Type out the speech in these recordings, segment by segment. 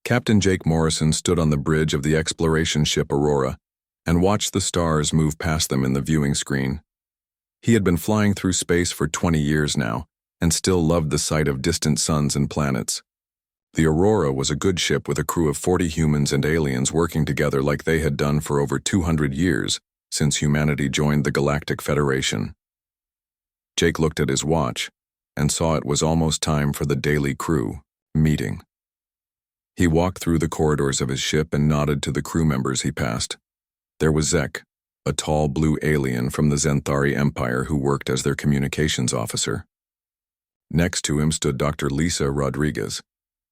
Captain Jake Morrison stood on the bridge of the exploration ship Aurora and watched the stars move past them in the viewing screen. He had been flying through space for 20 years now and still loved the sight of distant suns and planets. The Aurora was a good ship with a crew of 40 humans and aliens working together like they had done for over 200 years since humanity joined the Galactic Federation. Jake looked at his watch and saw it was almost time for the daily crew meeting. He walked through the corridors of his ship and nodded to the crew members he passed. There was Zek, a tall blue alien from the Zenthari Empire who worked as their communications officer. Next to him stood Dr. Lisa Rodriguez,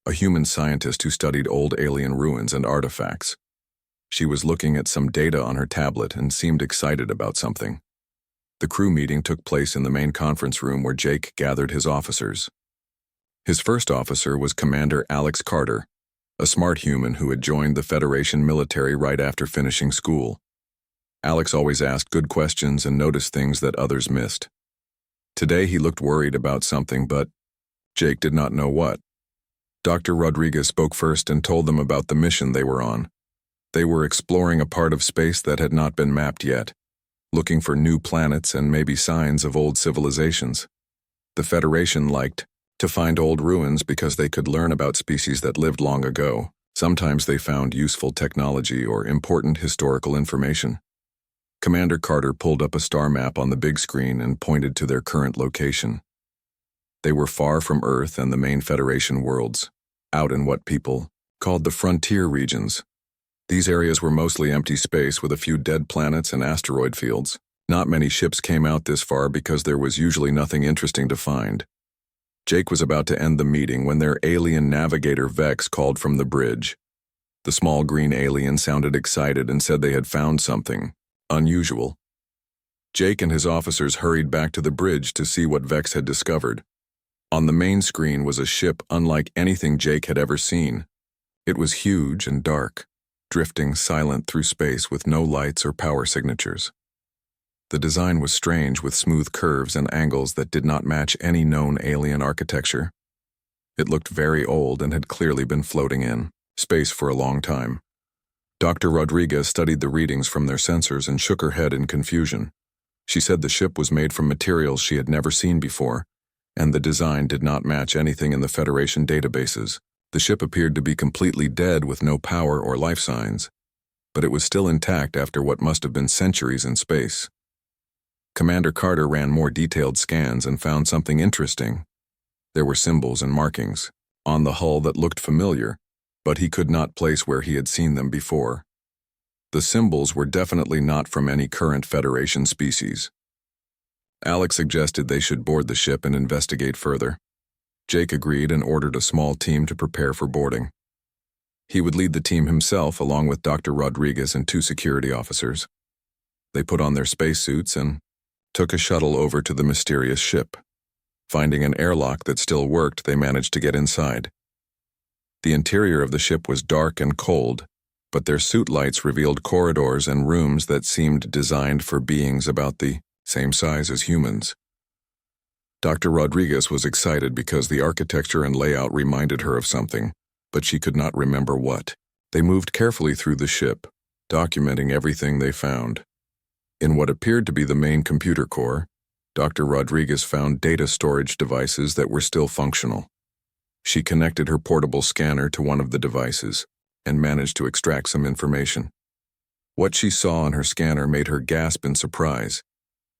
a human scientist who studied old alien ruins and artifacts. She was looking at some data on her tablet and seemed excited about something. The crew meeting took place in the main conference room where Jake gathered his officers. His first officer was Commander Alex Carter, a smart human who had joined the Federation military right after finishing school. Alex always asked good questions and noticed things that others missed. Today he looked worried about something, but Jake did not know what. Dr. Rodriguez spoke first and told them about the mission they were on. They were exploring a part of space that had not been mapped yet, looking for new planets and maybe signs of old civilizations. The Federation liked to find old ruins because they could learn about species that lived long ago. Sometimes they found useful technology or important historical information. Commander Carter pulled up a star map on the big screen and pointed to their current location. They were far from Earth and the main Federation worlds, out in what people called the frontier regions. These areas were mostly empty space with a few dead planets and asteroid fields. Not many ships came out this far because there was usually nothing interesting to find. Jake was about to end the meeting when their alien navigator Vex called from the bridge. The small green alien sounded excited and said they had found something unusual. Jake and his officers hurried back to the bridge to see what Vex had discovered. On the main screen was a ship unlike anything Jake had ever seen. It was huge and dark, drifting silent through space with no lights or power signatures. The design was strange with smooth curves and angles that did not match any known alien architecture. It looked very old and had clearly been floating in space for a long time. Dr. Rodriguez studied the readings from their sensors and shook her head in confusion. She said the ship was made from materials she had never seen before, and the design did not match anything in the Federation databases. The ship appeared to be completely dead with no power or life signs, but it was still intact after what must have been centuries in space. Commander Carter ran more detailed scans and found something interesting. There were symbols and markings on the hull that looked familiar, but he could not place where he had seen them before. The symbols were definitely not from any current Federation species. Alex suggested they should board the ship and investigate further. Jake agreed and ordered a small team to prepare for boarding. He would lead the team himself along with Dr. Rodriguez and 2 security officers. They put on their spacesuits and took a shuttle over to the mysterious ship. Finding an airlock that still worked, they managed to get inside. The interior of the ship was dark and cold, but their suit lights revealed corridors and rooms that seemed designed for beings about the same size as humans. Dr. Rodriguez was excited because the architecture and layout reminded her of something, but she could not remember what. They moved carefully through the ship, documenting everything they found. In what appeared to be the main computer core, Dr. Rodriguez found data storage devices that were still functional. She connected her portable scanner to one of the devices and managed to extract some information. What she saw on her scanner made her gasp in surprise.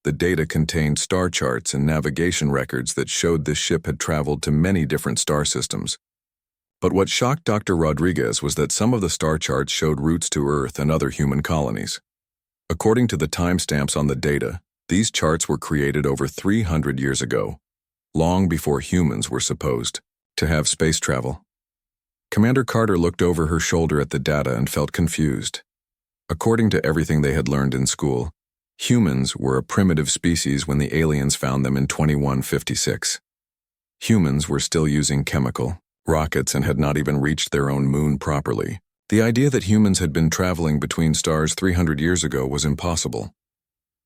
The data contained star charts and navigation records that showed this ship had traveled to many different star systems. But what shocked Dr. Rodriguez was that some of the star charts showed routes to Earth and other human colonies. According to the timestamps on the data, these charts were created over 300 years ago, long before humans were supposed to have space travel. Commander Carter looked over her shoulder at the data and felt confused. According to everything they had learned in school, humans were a primitive species when the aliens found them in 2156. Humans were still using chemical rockets and had not even reached their own moon properly. The idea that humans had been traveling between stars 300 years ago was impossible.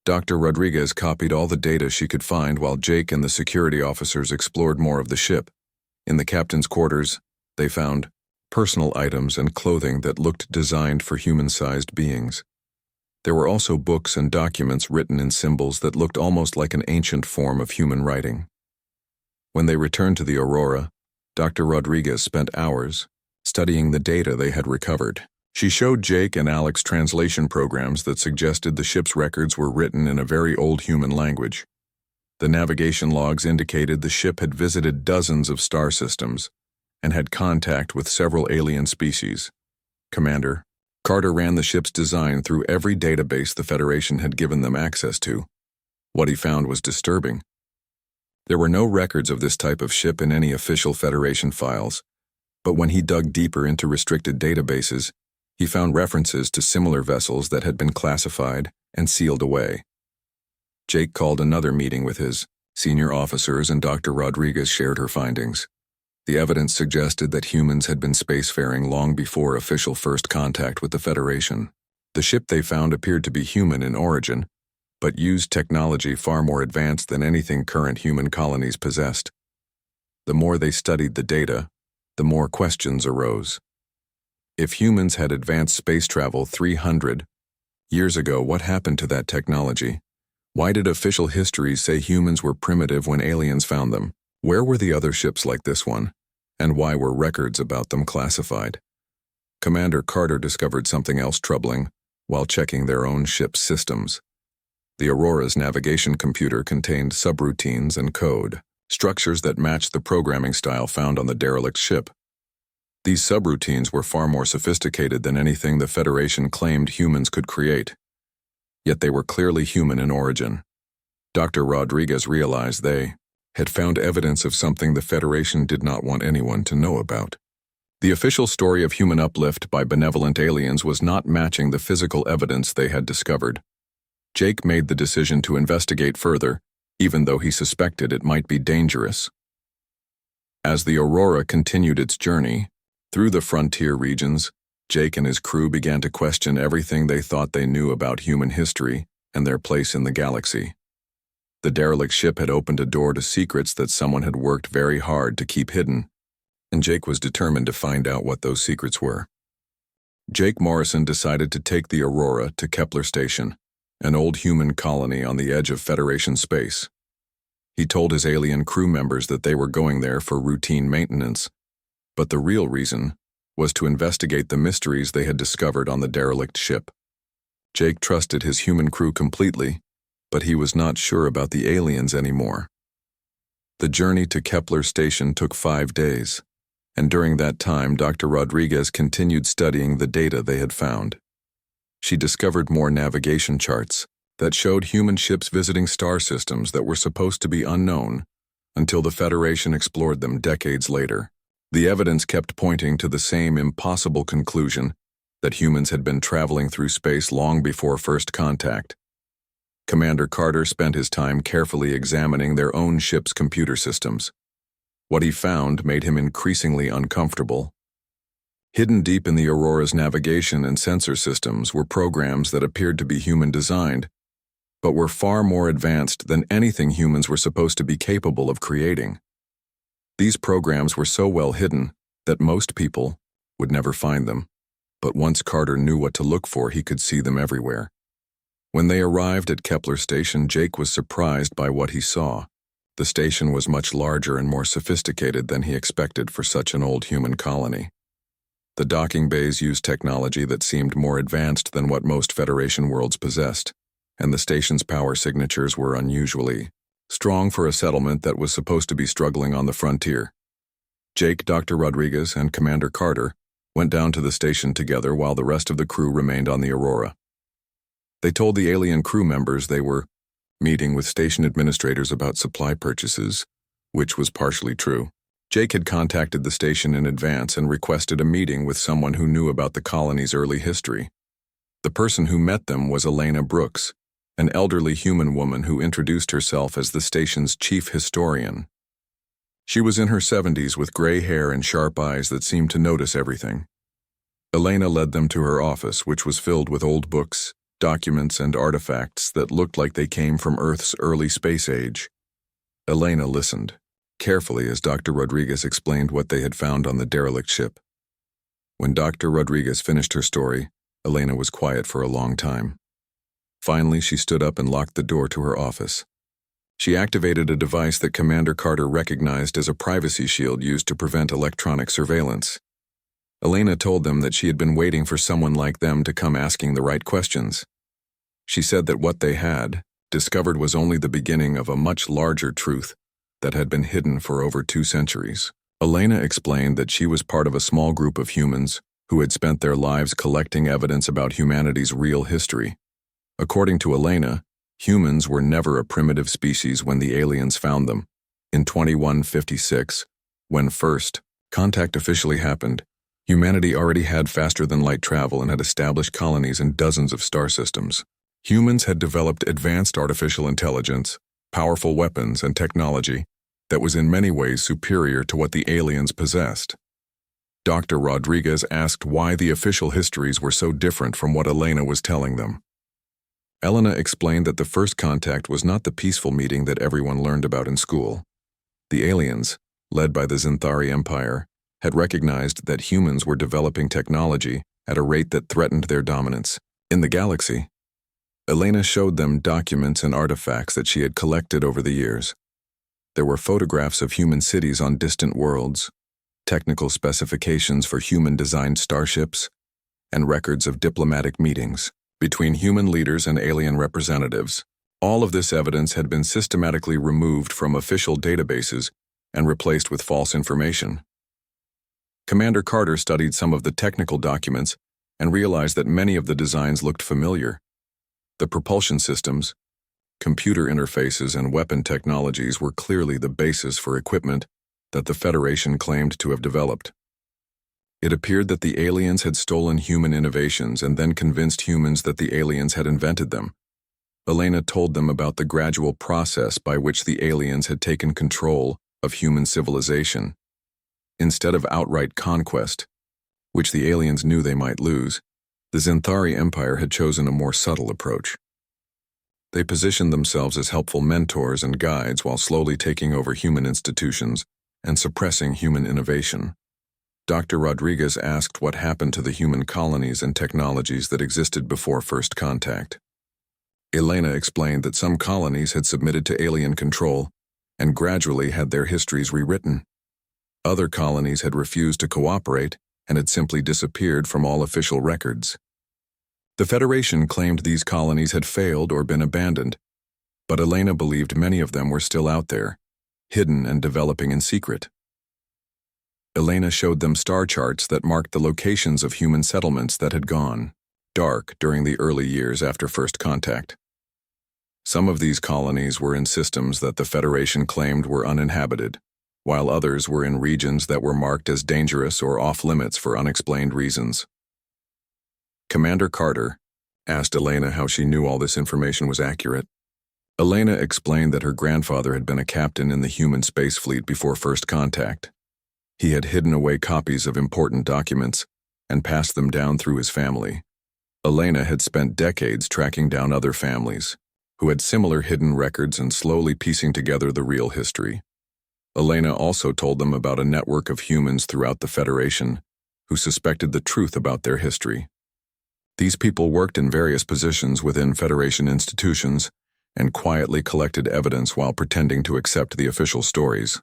Dr. Rodriguez copied all the data she could find while Jake and the security officers explored more of the ship. In the captain's quarters, they found personal items and clothing that looked designed for human-sized beings. There were also books and documents written in symbols that looked almost like an ancient form of human writing. When they returned to the Aurora, Dr. Rodriguez spent hours studying the data they had recovered. She showed Jake and Alex translation programs that suggested the ship's records were written in a very old human language. The navigation logs indicated the ship had visited dozens of star systems and had contact with several alien species. Commander Carter ran the ship's design through every database the Federation had given them access to. What he found was disturbing. There were no records of this type of ship in any official Federation files, but when he dug deeper into restricted databases, he found references to similar vessels that had been classified and sealed away. Jake called another meeting with his senior officers, and Dr. Rodriguez shared her findings. The evidence suggested that humans had been spacefaring long before official first contact with the Federation. The ship they found appeared to be human in origin, but used technology far more advanced than anything current human colonies possessed. The more they studied the data, the more questions arose. If humans had advanced space travel 300 years ago, what happened to that technology? Why did official histories say humans were primitive when aliens found them? Where were the other ships like this one? And why were records about them classified? Commander Carter discovered something else troubling while checking their own ship's systems. The Aurora's navigation computer contained subroutines and code, structures that matched the programming style found on the derelict ship. These subroutines were far more sophisticated than anything the Federation claimed humans could create. Yet they were clearly human in origin. Dr. Rodriguez realized they had found evidence of something the Federation did not want anyone to know about. The official story of human uplift by benevolent aliens was not matching the physical evidence they had discovered. Jake made the decision to investigate further, even though he suspected it might be dangerous. As the Aurora continued its journey through the frontier regions, Jake and his crew began to question everything they thought they knew about human history and their place in the galaxy. The derelict ship had opened a door to secrets that someone had worked very hard to keep hidden, and Jake was determined to find out what those secrets were. Jake Morrison decided to take the Aurora to Kepler Station, an old human colony on the edge of Federation space. He told his alien crew members that they were going there for routine maintenance, but the real reason was to investigate the mysteries they had discovered on the derelict ship. Jake trusted his human crew completely, but he was not sure about the aliens anymore. The journey to Kepler Station took 5 days, and during that time Dr. Rodriguez continued studying the data they had found. She discovered more navigation charts that showed human ships visiting star systems that were supposed to be unknown until the Federation explored them decades later. The evidence kept pointing to the same impossible conclusion that humans had been traveling through space long before first contact. Commander Carter spent his time carefully examining their own ship's computer systems. What he found made him increasingly uncomfortable. Hidden deep in the Aurora's navigation and sensor systems were programs that appeared to be human-designed, but were far more advanced than anything humans were supposed to be capable of creating. These programs were so well hidden that most people would never find them, but once Carter knew what to look for, he could see them everywhere. When they arrived at Kepler Station, Jake was surprised by what he saw. The station was much larger and more sophisticated than he expected for such an old human colony. The docking bays used technology that seemed more advanced than what most Federation worlds possessed, and the station's power signatures were unusually strong for a settlement that was supposed to be struggling on the frontier. Jake, Dr. Rodriguez, and Commander Carter went down to the station together while the rest of the crew remained on the Aurora. They told the alien crew members they were meeting with station administrators about supply purchases, which was partially true. Jake had contacted the station in advance and requested a meeting with someone who knew about the colony's early history. The person who met them was Elena Brooks, an elderly human woman who introduced herself as the station's chief historian. She was in her 70s with gray hair and sharp eyes that seemed to notice everything. Elena led them to her office, which was filled with old books, documents, and artifacts that looked like they came from Earth's early space age. Elena listened carefully as Dr. Rodriguez explained what they had found on the derelict ship. When Dr. Rodriguez finished her story, Elena was quiet for a long time. Finally, she stood up and locked the door to her office. She activated a device that Commander Carter recognized as a privacy shield used to prevent electronic surveillance. Elena told them that she had been waiting for someone like them to come asking the right questions. She said that what they had discovered was only the beginning of a much larger truth that had been hidden for over 2 centuries. Elena explained that she was part of a small group of humans who had spent their lives collecting evidence about humanity's real history. According to Elena, humans were never a primitive species when the aliens found them. In 2156, when first contact officially happened, humanity already had faster-than-light travel and had established colonies in dozens of star systems. Humans had developed advanced artificial intelligence, powerful weapons, and technology that was in many ways superior to what the aliens possessed. Dr. Rodriguez asked why the official histories were so different from what Elena was telling them. Elena explained that the first contact was not the peaceful meeting that everyone learned about in school. The aliens, led by the Xanthari Empire, had recognized that humans were developing technology at a rate that threatened their dominance in the galaxy. Elena showed them documents and artifacts that she had collected over the years. There were photographs of human cities on distant worlds, technical specifications for human-designed starships, and records of diplomatic meetings between human leaders and alien representatives. All of this evidence had been systematically removed from official databases and replaced with false information. Commander Carter studied some of the technical documents and realized that many of the designs looked familiar. The propulsion systems, computer interfaces, and weapon technologies were clearly the basis for equipment that the Federation claimed to have developed. It appeared that the aliens had stolen human innovations and then convinced humans that the aliens had invented them. Elena told them about the gradual process by which the aliens had taken control of human civilization. Instead of outright conquest, which the aliens knew they might lose, the Xanthari Empire had chosen a more subtle approach. They positioned themselves as helpful mentors and guides while slowly taking over human institutions and suppressing human innovation. Dr. Rodriguez asked what happened to the human colonies and technologies that existed before first contact. Elena explained that some colonies had submitted to alien control and gradually had their histories rewritten. Other colonies had refused to cooperate and had simply disappeared from all official records. The Federation claimed these colonies had failed or been abandoned, but Elena believed many of them were still out there, hidden and developing in secret. Elena showed them star charts that marked the locations of human settlements that had gone dark during the early years after first contact. Some of these colonies were in systems that the Federation claimed were uninhabited, while others were in regions that were marked as dangerous or off-limits for unexplained reasons. Commander Carter asked Elena how she knew all this information was accurate. Elena explained that her grandfather had been a captain in the human space fleet before first contact. He had hidden away copies of important documents and passed them down through his family. Elena had spent decades tracking down other families who had similar hidden records and slowly piecing together the real history. Elena also told them about a network of humans throughout the Federation who suspected the truth about their history. These people worked in various positions within Federation institutions and quietly collected evidence while pretending to accept the official stories.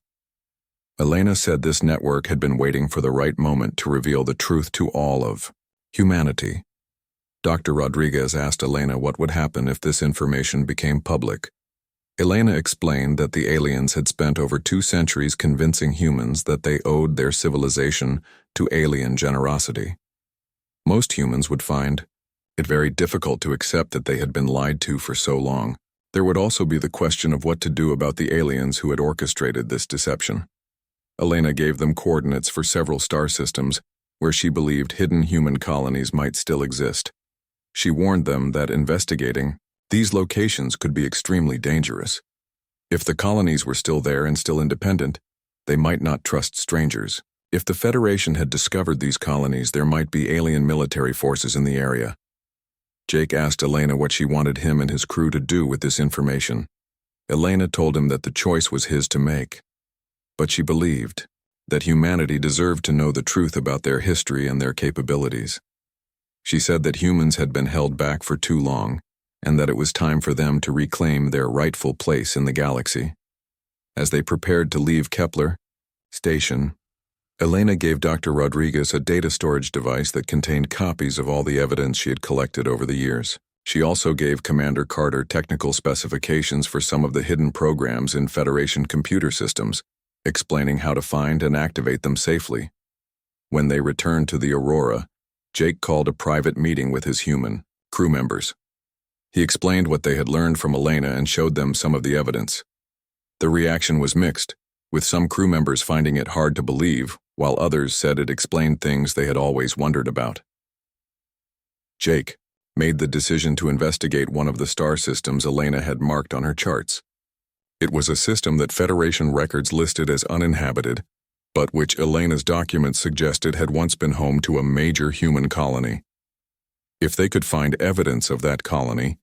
Elena said this network had been waiting for the right moment to reveal the truth to all of humanity. Dr. Rodriguez asked Elena what would happen if this information became public. Elena explained that the aliens had spent over 2 centuries convincing humans that they owed their civilization to alien generosity. Most humans would find it very difficult to accept that they had been lied to for so long. There would also be the question of what to do about the aliens who had orchestrated this deception. Elena gave them coordinates for several star systems where she believed hidden human colonies might still exist. She warned them that investigating these locations could be extremely dangerous. If the colonies were still there and still independent, they might not trust strangers. If the Federation had discovered these colonies, there might be alien military forces in the area. Jake asked Elena what she wanted him and his crew to do with this information. Elena told him that the choice was his to make. But she believed that humanity deserved to know the truth about their history and their capabilities. She said that humans had been held back for too long, and that it was time for them to reclaim their rightful place in the galaxy. As they prepared to leave Kepler Station, Elena gave Dr. Rodriguez a data storage device that contained copies of all the evidence she had collected over the years. She also gave Commander Carter technical specifications for some of the hidden programs in Federation computer systems, explaining how to find and activate them safely. When they returned to the Aurora, Jake called a private meeting with his human crew members. He explained what they had learned from Elena and showed them some of the evidence. The reaction was mixed, with some crew members finding it hard to believe, while others said it explained things they had always wondered about. Jake made the decision to investigate one of the star systems Elena had marked on her charts. It was a system that Federation records listed as uninhabited, but which Elena's documents suggested had once been home to a major human colony. If they could find evidence of that colony,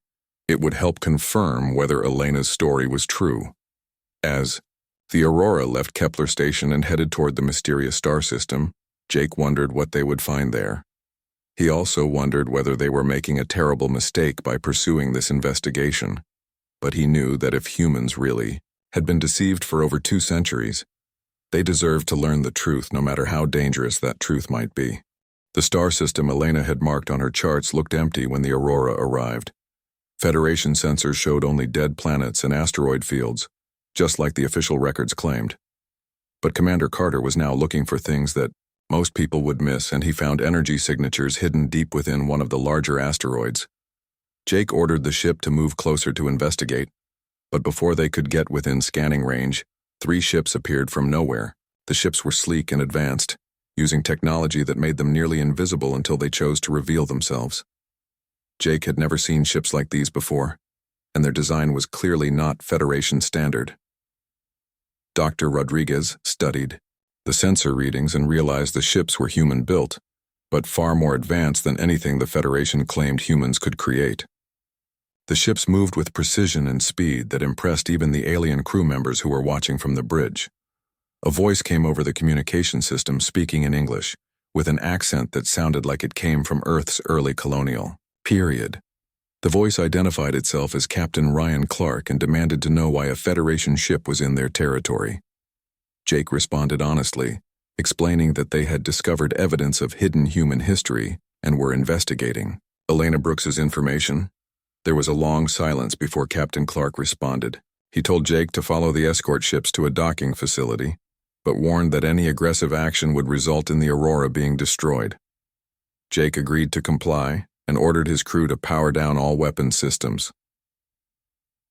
it would help confirm whether Elena's story was true. As the Aurora left Kepler Station and headed toward the mysterious star system, Jake wondered what they would find there. He also wondered whether they were making a terrible mistake by pursuing this investigation, but he knew that if humans really had been deceived for over 2 centuries, they deserved to learn the truth no matter how dangerous that truth might be. The star system Elena had marked on her charts looked empty when the Aurora arrived. Federation sensors showed only dead planets and asteroid fields, just like the official records claimed. But Commander Carter was now looking for things that most people would miss, and he found energy signatures hidden deep within one of the larger asteroids. Jake ordered the ship to move closer to investigate, but before they could get within scanning range, 3 ships appeared from nowhere. The ships were sleek and advanced, using technology that made them nearly invisible until they chose to reveal themselves. Jake had never seen ships like these before, and their design was clearly not Federation standard. Dr. Rodriguez studied the sensor readings and realized the ships were human-built, but far more advanced than anything the Federation claimed humans could create. The ships moved with precision and speed that impressed even the alien crew members who were watching from the bridge. A voice came over the communication system speaking in English, with an accent that sounded like it came from Earth's early colonial period. The voice identified itself as Captain Ryan Clark and demanded to know why a Federation ship was in their territory. Jake responded honestly, explaining that they had discovered evidence of hidden human history and were investigating Elena Brooks's information. There was a long silence before Captain Clark responded. He told Jake to follow the escort ships to a docking facility, but warned that any aggressive action would result in the Aurora being destroyed. Jake agreed to comply and ordered his crew to power down all weapon systems.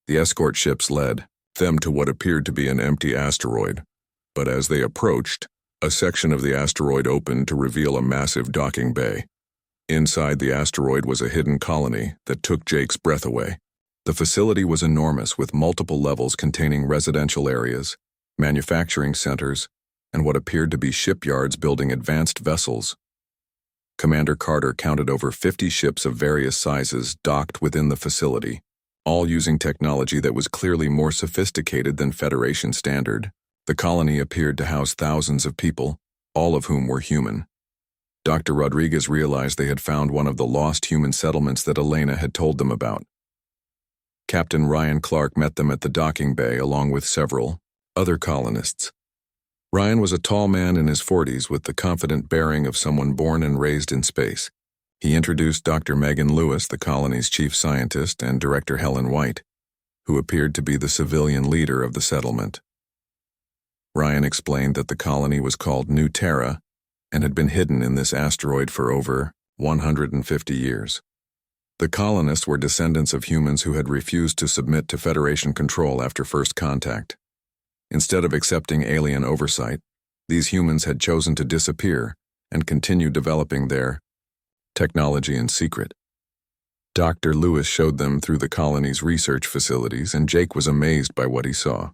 The escort ships led them to what appeared to be an empty asteroid, but as they approached, a section of the asteroid opened to reveal a massive docking bay. Inside the asteroid was a hidden colony that took Jake's breath away. The facility was enormous, with multiple levels containing residential areas, manufacturing centers, and what appeared to be shipyards building advanced vessels. Commander Carter counted over 50 ships of various sizes docked within the facility, all using technology that was clearly more sophisticated than Federation standard. The colony appeared to house thousands of people, all of whom were human. Dr. Rodriguez realized they had found one of the lost human settlements that Elena had told them about. Captain Ryan Clark met them at the docking bay along with several other colonists. Ryan was a tall man in his 40s with the confident bearing of someone born and raised in space. He introduced Dr. Megan Lewis, the colony's chief scientist, and Director Helen White, who appeared to be the civilian leader of the settlement. Ryan explained that the colony was called New Terra and had been hidden in this asteroid for over 150 years. The colonists were descendants of humans who had refused to submit to Federation control after first contact. Instead of accepting alien oversight, these humans had chosen to disappear and continue developing their technology in secret. Dr. Lewis showed them through the colony's research facilities, and Jake was amazed by what he saw.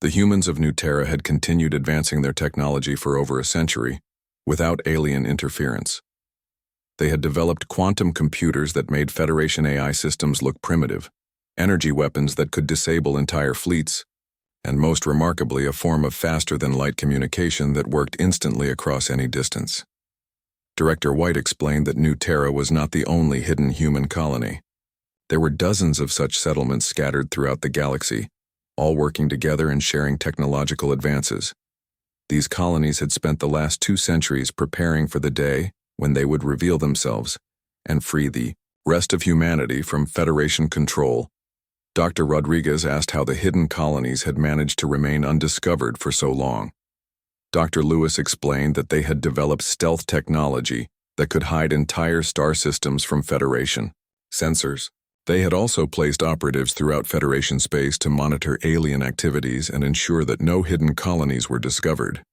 The humans of New Terra had continued advancing their technology for over a century, without alien interference. They had developed quantum computers that made Federation AI systems look primitive, energy weapons that could disable entire fleets, and most remarkably a form of faster-than-light communication that worked instantly across any distance. Director White explained that New Terra was not the only hidden human colony. There were dozens of such settlements scattered throughout the galaxy, all working together and sharing technological advances. These colonies had spent the last 2 centuries preparing for the day when they would reveal themselves and free the rest of humanity from Federation control. Dr. Rodriguez asked how the hidden colonies had managed to remain undiscovered for so long. Dr. Lewis explained that they had developed stealth technology that could hide entire star systems from Federation sensors. They had also placed operatives throughout Federation space to monitor alien activities and ensure that no hidden colonies were discovered.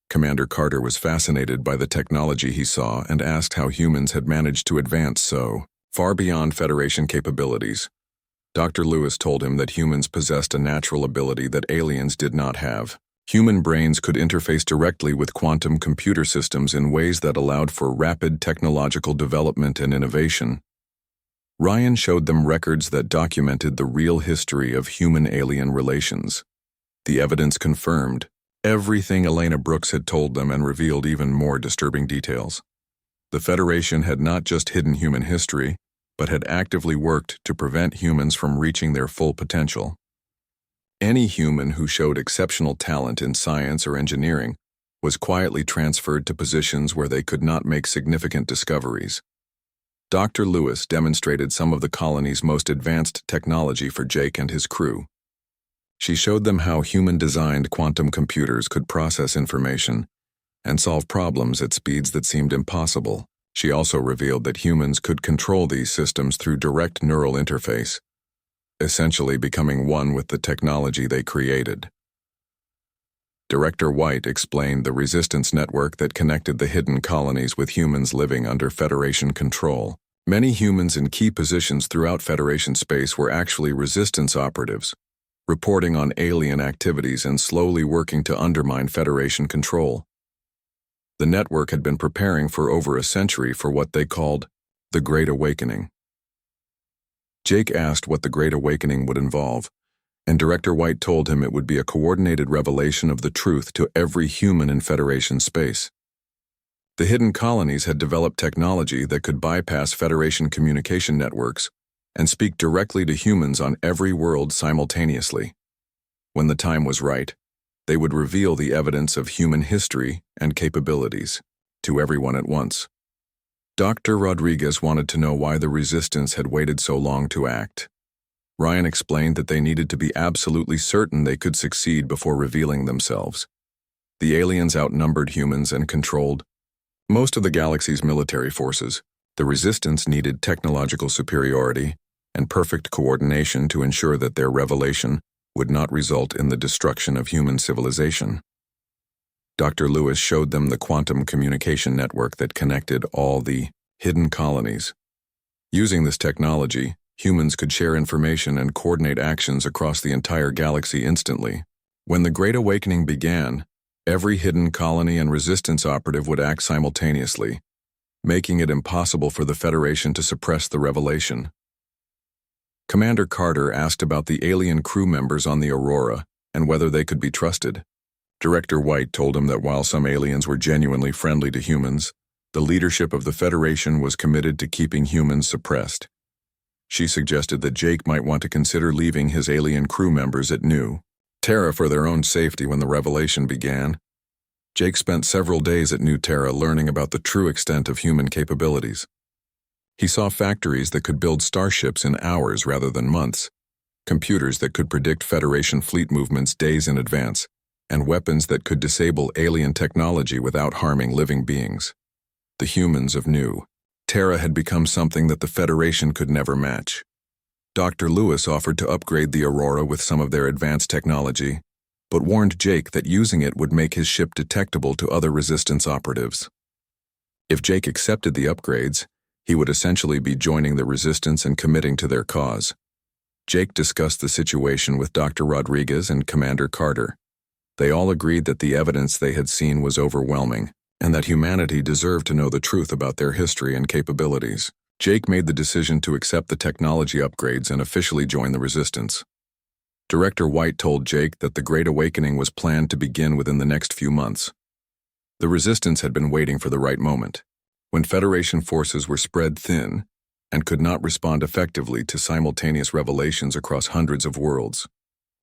Commander Carter was fascinated by the technology he saw and asked how humans had managed to advance so far beyond Federation capabilities. Dr. Lewis told him that humans possessed a natural ability that aliens did not have. Human brains could interface directly with quantum computer systems in ways that allowed for rapid technological development and innovation. Ryan showed them records that documented the real history of human-alien relations. The evidence confirmed everything Elena Brooks had told them and revealed even more disturbing details. The Federation had not just hidden human history, but had actively worked to prevent humans from reaching their full potential. Any human who showed exceptional talent in science or engineering was quietly transferred to positions where they could not make significant discoveries. Dr. Lewis demonstrated some of the colony's most advanced technology for Jake and his crew. She showed them how human-designed quantum computers could process information and solve problems at speeds that seemed impossible. She also revealed that humans could control these systems through direct neural interface, essentially becoming one with the technology they created. Director White explained the resistance network that connected the hidden colonies with humans living under Federation control. Many humans in key positions throughout Federation space were actually resistance operatives, reporting on alien activities and slowly working to undermine Federation control. The network had been preparing for over a century for what they called the Great Awakening. Jake asked what the Great Awakening would involve, and Director White told him it would be a coordinated revelation of the truth to every human in Federation space. The hidden colonies had developed technology that could bypass Federation communication networks and speak directly to humans on every world simultaneously. When the time was right, they would reveal the evidence of human history and capabilities to everyone at once. Dr. Rodriguez wanted to know why the resistance had waited so long to act. Ryan explained that they needed to be absolutely certain they could succeed before revealing themselves. The aliens outnumbered humans and controlled most of the galaxy's military forces. The resistance needed technological superiority and perfect coordination to ensure that their revelation would not result in the destruction of human civilization. Dr. Lewis showed them the quantum communication network that connected all the hidden colonies. Using this technology, humans could share information and coordinate actions across the entire galaxy instantly. When the Great Awakening began, every hidden colony and resistance operative would act simultaneously, making it impossible for the Federation to suppress the revelation. Commander Carter asked about the alien crew members on the Aurora and whether they could be trusted. Director White told him that while some aliens were genuinely friendly to humans, the leadership of the Federation was committed to keeping humans suppressed. She suggested that Jake might want to consider leaving his alien crew members at New Terra for their own safety when the revelation began. Jake spent several days at New Terra learning about the true extent of human capabilities. He saw factories that could build starships in hours rather than months, computers that could predict Federation fleet movements days in advance, and weapons that could disable alien technology without harming living beings. The humans of New Terra had become something that the Federation could never match. Dr. Lewis offered to upgrade the Aurora with some of their advanced technology, but warned Jake that using it would make his ship detectable to other resistance operatives. If Jake accepted the upgrades, he would essentially be joining the resistance and committing to their cause. Jake discussed the situation with Dr. Rodriguez and Commander Carter. They all agreed that the evidence they had seen was overwhelming, and that humanity deserved to know the truth about their history and capabilities. Jake made the decision to accept the technology upgrades and officially join the resistance. Director White told Jake that the Great Awakening was planned to begin within the next few months. The Resistance had been waiting for the right moment, when Federation forces were spread thin and could not respond effectively to simultaneous revelations across hundreds of worlds.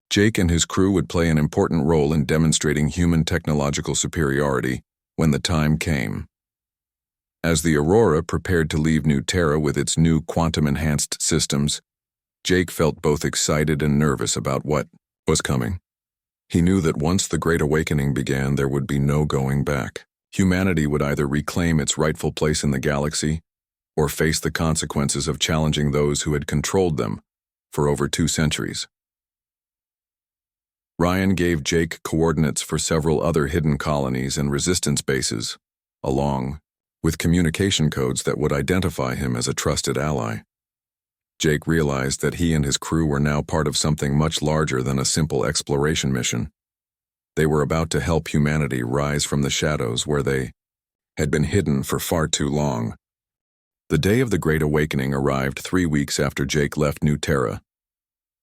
Jake and his crew would play an important role in demonstrating human technological superiority when the time came. As the Aurora prepared to leave New Terra with its new quantum-enhanced systems, Jake felt both excited and nervous about what was coming. He knew that once the Great Awakening began, there would be no going back. Humanity would either reclaim its rightful place in the galaxy or face the consequences of challenging those who had controlled them for over 2 centuries. Ryan gave Jake coordinates for several other hidden colonies and resistance bases, along with communication codes that would identify him as a trusted ally. Jake realized that he and his crew were now part of something much larger than a simple exploration mission. They were about to help humanity rise from the shadows where they had been hidden for far too long. The day of the Great Awakening arrived 3 weeks after Jake left New Terra.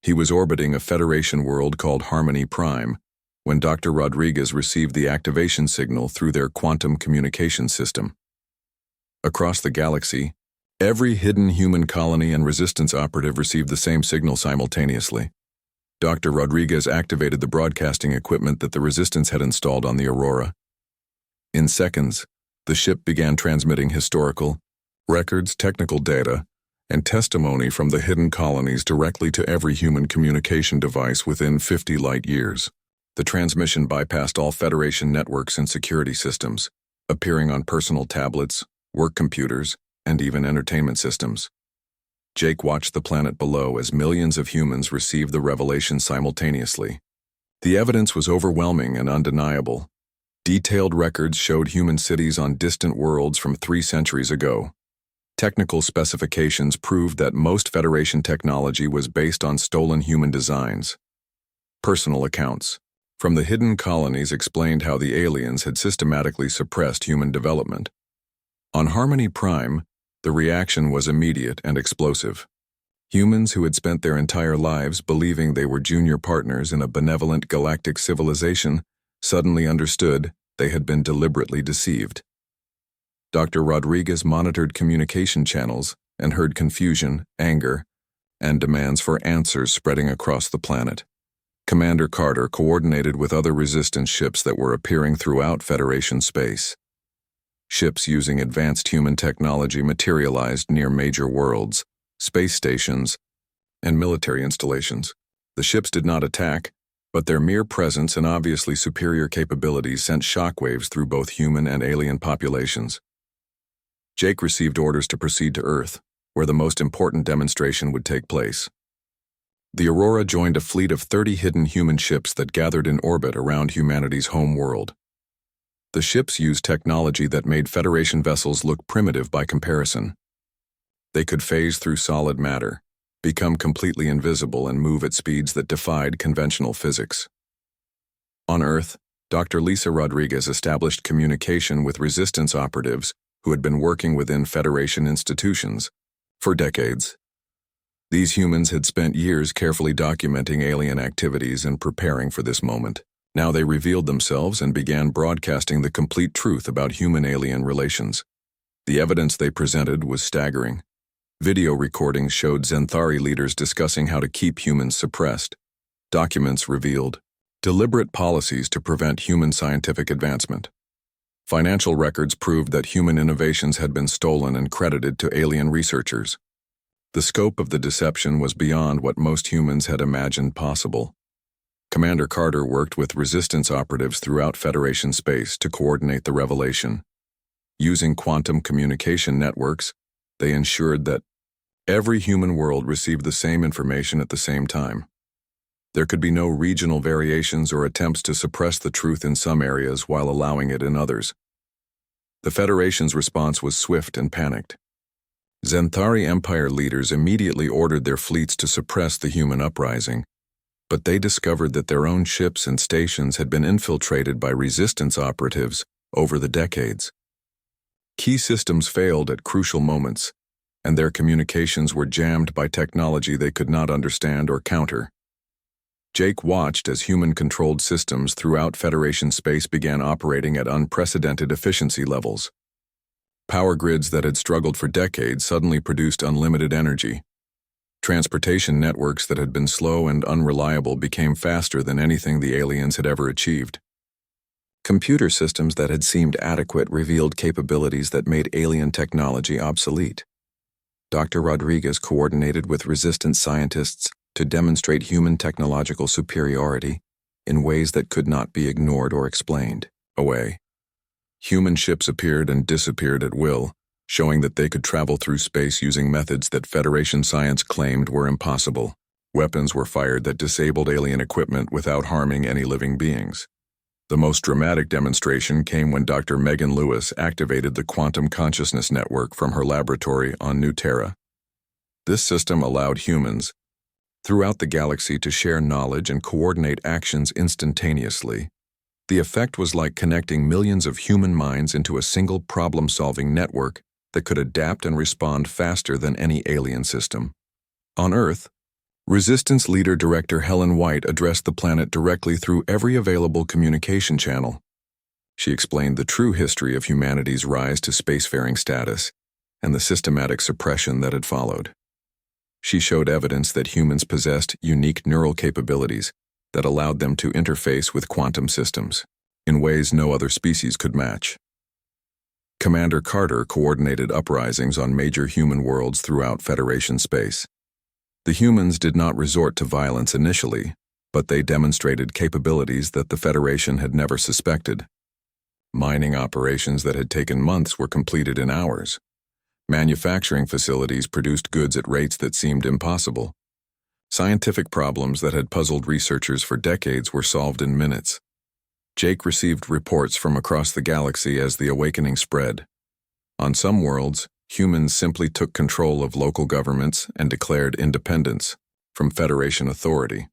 He was orbiting a Federation world called Harmony Prime when Dr. Rodriguez received the activation signal through their quantum communication system. Across the galaxy, every hidden human colony and resistance operative received the same signal simultaneously. Dr. Rodriguez activated the broadcasting equipment that the Resistance had installed on the Aurora. In seconds, the ship began transmitting historical records, technical data, and testimony from the hidden colonies directly to every human communication device within 50 light-years. The transmission bypassed all Federation networks and security systems, appearing on personal tablets, work computers, and even entertainment systems. Jake watched the planet below as millions of humans received the revelation simultaneously. The evidence was overwhelming and undeniable. Detailed records showed human cities on distant worlds from 3 centuries ago. Technical specifications proved that most Federation technology was based on stolen human designs. Personal accounts from the hidden colonies explained how the aliens had systematically suppressed human development. On Harmony Prime, the reaction was immediate and explosive. Humans who had spent their entire lives believing they were junior partners in a benevolent galactic civilization suddenly understood they had been deliberately deceived. Dr. Rodriguez monitored communication channels and heard confusion, anger, and demands for answers spreading across the planet. Commander Carter coordinated with other resistance ships that were appearing throughout Federation space. Ships using advanced human technology materialized near major worlds, space stations, and military installations. The ships did not attack, but their mere presence and obviously superior capabilities sent shockwaves through both human and alien populations. Jake received orders to proceed to Earth, where the most important demonstration would take place. The Aurora joined a fleet of 30 hidden human ships that gathered in orbit around humanity's home world. The ships used technology that made Federation vessels look primitive by comparison. They could phase through solid matter, become completely invisible, and move at speeds that defied conventional physics. On Earth, Dr. Lisa Rodriguez established communication with resistance operatives who had been working within Federation institutions for decades. These humans had spent years carefully documenting alien activities and preparing for this moment. Now they revealed themselves and began broadcasting the complete truth about human-alien relations. The evidence they presented was staggering. Video recordings showed Zenthari leaders discussing how to keep humans suppressed. Documents revealed deliberate policies to prevent human scientific advancement. Financial records proved that human innovations had been stolen and credited to alien researchers. The scope of the deception was beyond what most humans had imagined possible. Commander Carter worked with resistance operatives throughout Federation space to coordinate the revelation. Using quantum communication networks, they ensured that every human world received the same information at the same time. There could be no regional variations or attempts to suppress the truth in some areas while allowing it in others. The Federation's response was swift and panicked. Zenthari Empire leaders immediately ordered their fleets to suppress the human uprising, but they discovered that their own ships and stations had been infiltrated by resistance operatives over the decades. Key systems failed at crucial moments, and their communications were jammed by technology they could not understand or counter. Jake watched as human-controlled systems throughout Federation space began operating at unprecedented efficiency levels. Power grids that had struggled for decades suddenly produced unlimited energy. Transportation networks that had been slow and unreliable became faster than anything the aliens had ever achieved. Computer systems that had seemed adequate revealed capabilities that made alien technology obsolete. Dr. Rodriguez coordinated with resistance scientists to demonstrate human technological superiority in ways that could not be ignored or explained away. Human ships appeared and disappeared at will, showing that they could travel through space using methods that Federation science claimed were impossible. Weapons were fired that disabled alien equipment without harming any living beings. The most dramatic demonstration came when Dr. Megan Lewis activated the Quantum Consciousness Network from her laboratory on New Terra. This system allowed humans throughout the galaxy to share knowledge and coordinate actions instantaneously. The effect was like connecting millions of human minds into a single problem-solving network that could adapt and respond faster than any alien system. On Earth, Resistance Leader Director Helen White addressed the planet directly through every available communication channel. She explained the true history of humanity's rise to spacefaring status and the systematic suppression that had followed. She showed evidence that humans possessed unique neural capabilities that allowed them to interface with quantum systems in ways no other species could match. Commander Carter coordinated uprisings on major human worlds throughout Federation space. The humans did not resort to violence initially, but they demonstrated capabilities that the Federation had never suspected. Mining operations that had taken months were completed in hours. Manufacturing facilities produced goods at rates that seemed impossible. Scientific problems that had puzzled researchers for decades were solved in minutes. Jake received reports from across the galaxy as the awakening spread. On some worlds, humans simply took control of local governments and declared independence from Federation authority.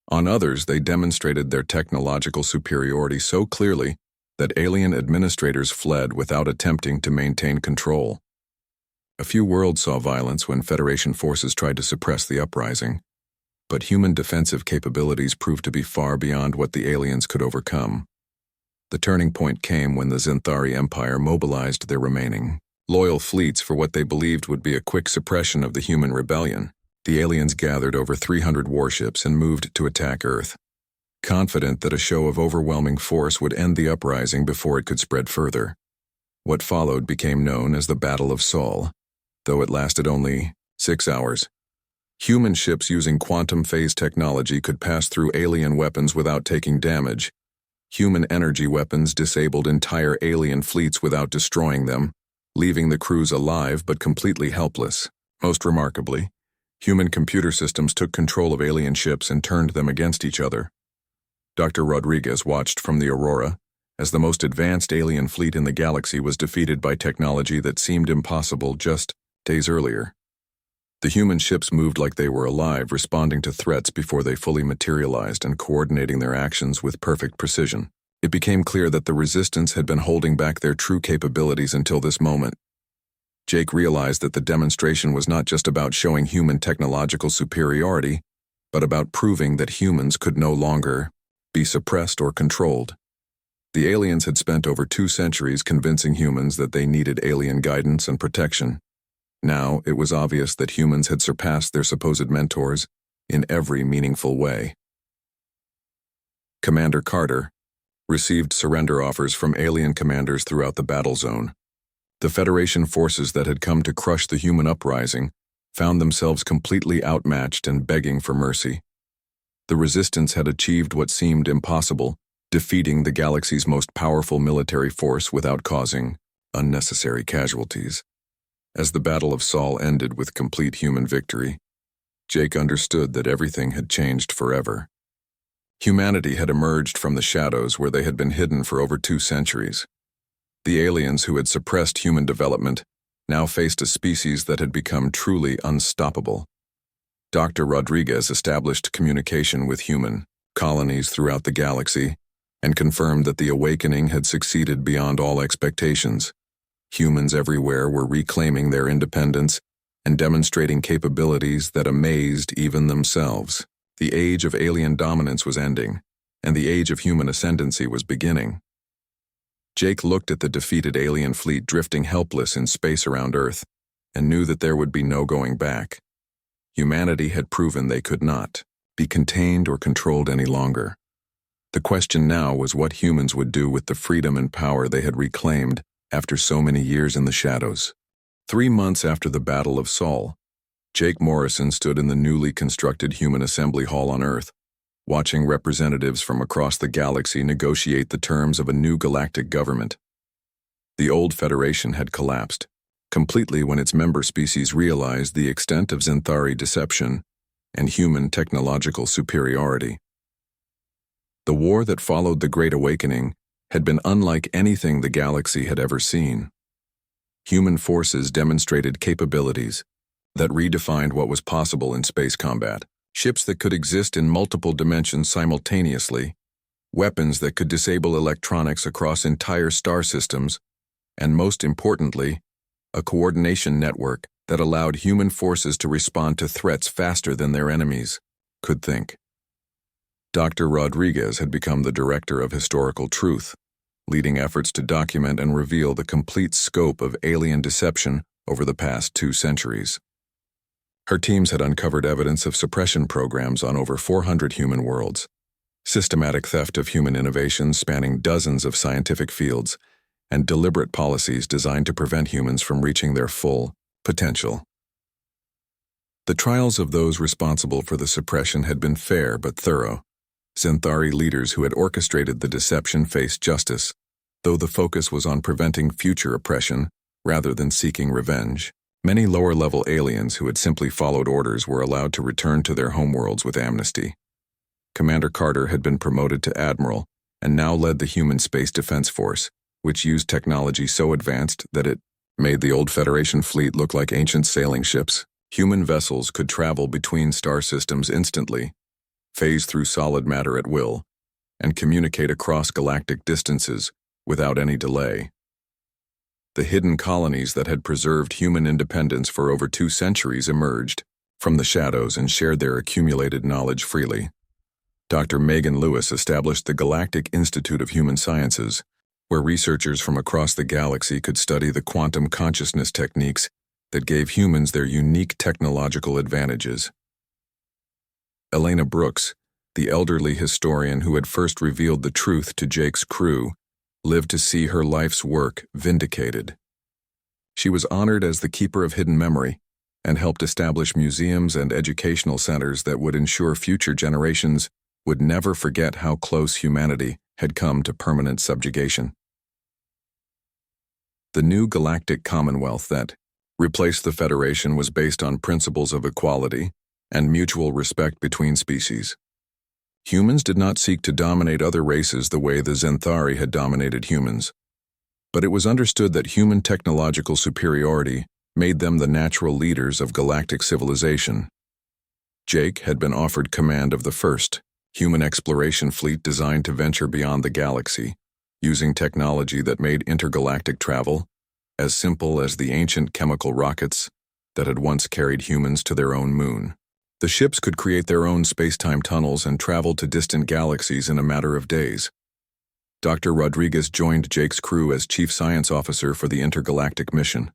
On others, they demonstrated their technological superiority so clearly that alien administrators fled without attempting to maintain control. A few worlds saw violence when Federation forces tried to suppress the uprising, but human defensive capabilities proved to be far beyond what the aliens could overcome. The turning point came when the Zenthari Empire mobilized their remaining loyal fleets for what they believed would be a quick suppression of the human rebellion. The aliens gathered over 300 warships and moved to attack Earth, confident that a show of overwhelming force would end the uprising before it could spread further. What followed became known as the Battle of Sol, though it lasted only 6 hours. Human ships using quantum phase technology could pass through alien weapons without taking damage. Human energy weapons disabled entire alien fleets without destroying them, leaving the crews alive but completely helpless. Most remarkably, human computer systems took control of alien ships and turned them against each other. Dr. Rodriguez watched from the Aurora as the most advanced alien fleet in the galaxy was defeated by technology that seemed impossible just days earlier. The human ships moved like they were alive, responding to threats before they fully materialized and coordinating their actions with perfect precision. It became clear that the Resistance had been holding back their true capabilities until this moment. Jake realized that the demonstration was not just about showing human technological superiority, but about proving that humans could no longer be suppressed or controlled. The aliens had spent over 2 centuries convincing humans that they needed alien guidance and protection. Now, it was obvious that humans had surpassed their supposed mentors in every meaningful way. Commander Carter received surrender offers from alien commanders throughout the battle zone. The Federation forces that had come to crush the human uprising found themselves completely outmatched and begging for mercy. The Resistance had achieved what seemed impossible, defeating the galaxy's most powerful military force without causing unnecessary casualties. As the Battle of Sol ended with complete human victory, Jake understood that everything had changed forever. Humanity had emerged from the shadows where they had been hidden for over 2 centuries. The aliens who had suppressed human development now faced a species that had become truly unstoppable. Dr. Rodriguez established communication with human colonies throughout the galaxy and confirmed that the awakening had succeeded beyond all expectations. Humans everywhere were reclaiming their independence and demonstrating capabilities that amazed even themselves. The age of alien dominance was ending, and the age of human ascendancy was beginning. Jake looked at the defeated alien fleet drifting helpless in space around Earth, and knew that there would be no going back. Humanity had proven they could not be contained or controlled any longer. The question now was what humans would do with the freedom and power they had reclaimed after so many years in the shadows. 3 months after the Battle of Sol, Jake Morrison stood in the newly constructed Human Assembly Hall on Earth, watching representatives from across the galaxy negotiate the terms of a new galactic government. The old Federation had collapsed, completely when its member species realized the extent of Xanthari deception and human technological superiority. The war that followed the Great Awakening had been unlike anything the galaxy had ever seen. Human forces demonstrated capabilities that redefined what was possible in space combat. Ships that could exist in multiple dimensions simultaneously, weapons that could disable electronics across entire star systems, and most importantly, a coordination network that allowed human forces to respond to threats faster than their enemies could think. Dr. Rodriguez had become the Director of Historical Truth, leading efforts to document and reveal the complete scope of alien deception over the past 2 centuries. Her teams had uncovered evidence of suppression programs on over 400 human worlds, systematic theft of human innovations spanning dozens of scientific fields, and deliberate policies designed to prevent humans from reaching their full potential. The trials of those responsible for the suppression had been fair but thorough. Xanthari leaders who had orchestrated the deception faced justice, though the focus was on preventing future oppression rather than seeking revenge. Many lower-level aliens who had simply followed orders were allowed to return to their homeworlds with amnesty. Commander Carter had been promoted to Admiral and now led the Human Space Defense Force, which used technology so advanced that it made the old Federation fleet look like ancient sailing ships. Human vessels could travel between star systems instantly, phase through solid matter at will, and communicate across galactic distances without any delay. The hidden colonies that had preserved human independence for over 2 centuries emerged from the shadows and shared their accumulated knowledge freely. Dr. Megan Lewis established the Galactic Institute of Human Sciences, where researchers from across the galaxy could study the quantum consciousness techniques that gave humans their unique technological advantages. Elena Brooks, the elderly historian who had first revealed the truth to Jake's crew, lived to see her life's work vindicated. She was honored as the keeper of hidden memory and helped establish museums and educational centers that would ensure future generations would never forget how close humanity had come to permanent subjugation. The new galactic commonwealth that replaced the Federation was based on principles of equality and mutual respect between species. Humans did not seek to dominate other races the way the Xanthari had dominated humans, but it was understood that human technological superiority made them the natural leaders of galactic civilization. Jake had been offered command of the first human exploration fleet designed to venture beyond the galaxy, using technology that made intergalactic travel as simple as the ancient chemical rockets that had once carried humans to their own moon. The ships could create their own space-time tunnels and travel to distant galaxies in a matter of days. Dr. Rodriguez joined Jake's crew as Chief Science Officer for the intergalactic mission.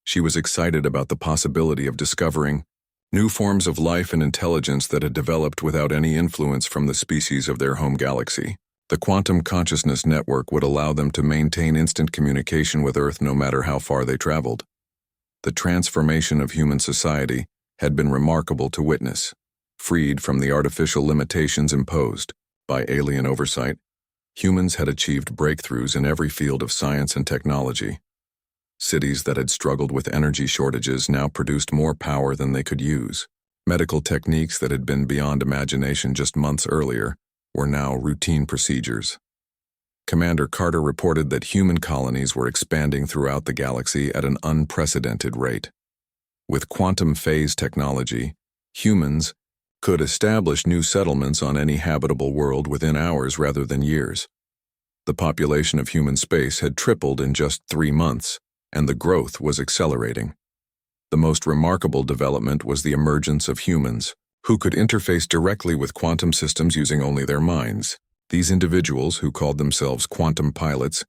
She was excited about the possibility of discovering new forms of life and intelligence that had developed without any influence from the species of their home galaxy. The quantum consciousness network would allow them to maintain instant communication with Earth no matter how far they traveled. The transformation of human society had been remarkable to witness. Freed from the artificial limitations imposed by alien oversight, humans had achieved breakthroughs in every field of science and technology. Cities that had struggled with energy shortages now produced more power than they could use. Medical techniques that had been beyond imagination just months earlier were now routine procedures. Commander Carter reported that human colonies were expanding throughout the galaxy at an unprecedented rate. With quantum phase technology, humans could establish new settlements on any habitable world within hours rather than years. The population of human space had tripled in just 3 months, and the growth was accelerating. The most remarkable development was the emergence of humans who could interface directly with quantum systems using only their minds. These individuals, who called themselves quantum pilots,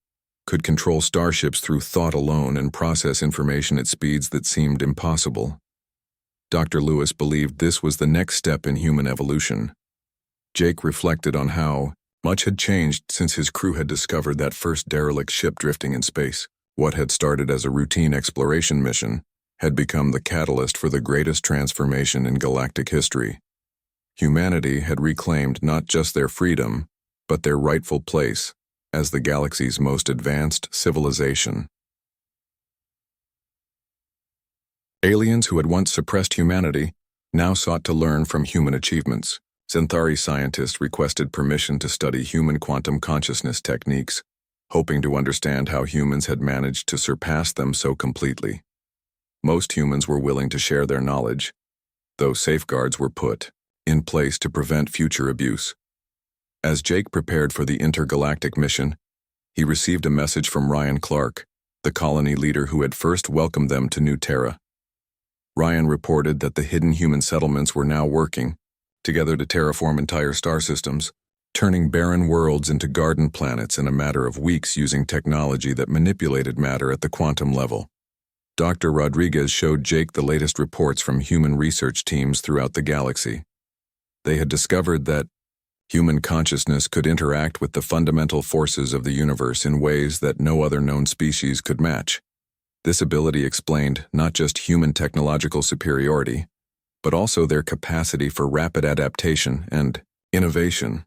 could control starships through thought alone and process information at speeds that seemed impossible. Dr. Lewis believed this was the next step in human evolution. Jake reflected on how much had changed since his crew had discovered that first derelict ship drifting in space. What had started as a routine exploration mission had become the catalyst for the greatest transformation in galactic history. Humanity had reclaimed not just their freedom, but their rightful place as the galaxy's most advanced civilization. Aliens who had once suppressed humanity now sought to learn from human achievements. Centauri scientists requested permission to study human quantum consciousness techniques, hoping to understand how humans had managed to surpass them so completely. Most humans were willing to share their knowledge, though safeguards were put in place to prevent future abuse. As Jake prepared for the intergalactic mission, he received a message from Ryan Clark, the colony leader who had first welcomed them to New Terra. Ryan reported that the hidden human settlements were now working together to terraform entire star systems, turning barren worlds into garden planets in a matter of weeks using technology that manipulated matter at the quantum level. Dr. Rodriguez showed Jake the latest reports from human research teams throughout the galaxy. They had discovered that human consciousness could interact with the fundamental forces of the universe in ways that no other known species could match. This ability explained not just human technological superiority, but also their capacity for rapid adaptation and innovation.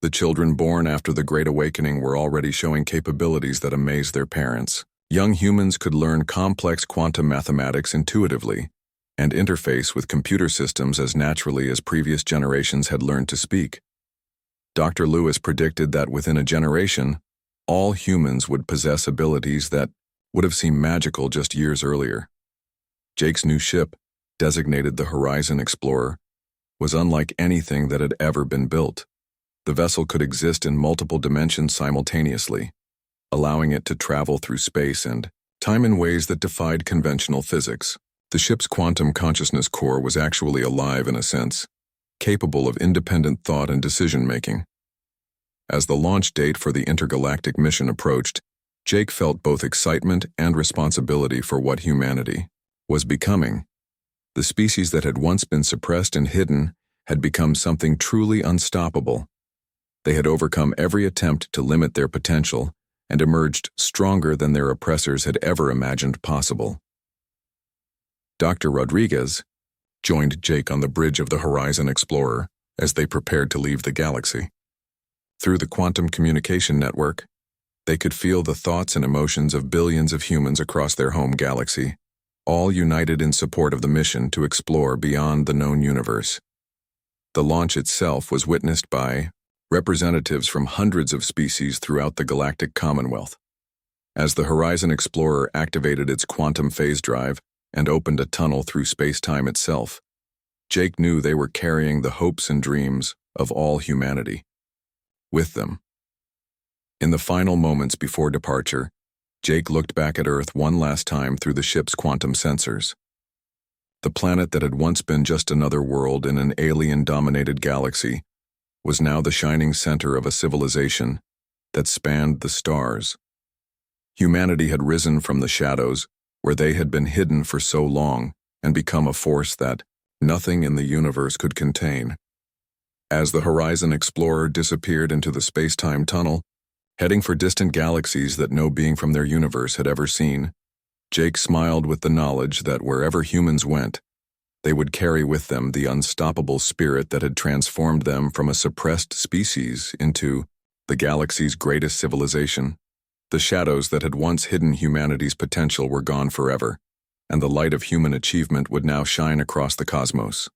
The children born after the Great Awakening were already showing capabilities that amazed their parents. Young humans could learn complex quantum mathematics intuitively and interface with computer systems as naturally as previous generations had learned to speak. Dr. Lewis predicted that within a generation, all humans would possess abilities that would have seemed magical just years earlier. Jake's new ship, designated the Horizon Explorer, was unlike anything that had ever been built. The vessel could exist in multiple dimensions simultaneously, allowing it to travel through space and time in ways that defied conventional physics. The ship's quantum consciousness core was actually alive in a sense, capable of independent thought and decision-making. As the launch date for the intergalactic mission approached, Jake felt both excitement and responsibility for what humanity was becoming. The species that had once been suppressed and hidden had become something truly unstoppable. They had overcome every attempt to limit their potential and emerged stronger than their oppressors had ever imagined possible. Dr. Rodriguez joined Jake on the bridge of the Horizon Explorer as they prepared to leave the galaxy. Through the quantum communication network, they could feel the thoughts and emotions of billions of humans across their home galaxy, all united in support of the mission to explore beyond the known universe. The launch itself was witnessed by representatives from hundreds of species throughout the galactic Commonwealth. As the Horizon Explorer activated its quantum phase drive and opened a tunnel through space-time itself, Jake knew they were carrying the hopes and dreams of all humanity with them. In the final moments before departure, Jake looked back at Earth one last time through the ship's quantum sensors. The planet that had once been just another world in an alien-dominated galaxy was now the shining center of a civilization that spanned the stars. Humanity had risen from the shadows where they had been hidden for so long and become a force that nothing in the universe could contain. As the Horizon Explorer disappeared into the space-time tunnel, heading for distant galaxies that no being from their universe had ever seen, Jake smiled with the knowledge that wherever humans went, they would carry with them the unstoppable spirit that had transformed them from a suppressed species into the galaxy's greatest civilization. The shadows that had once hidden humanity's potential were gone forever, and the light of human achievement would now shine across the cosmos.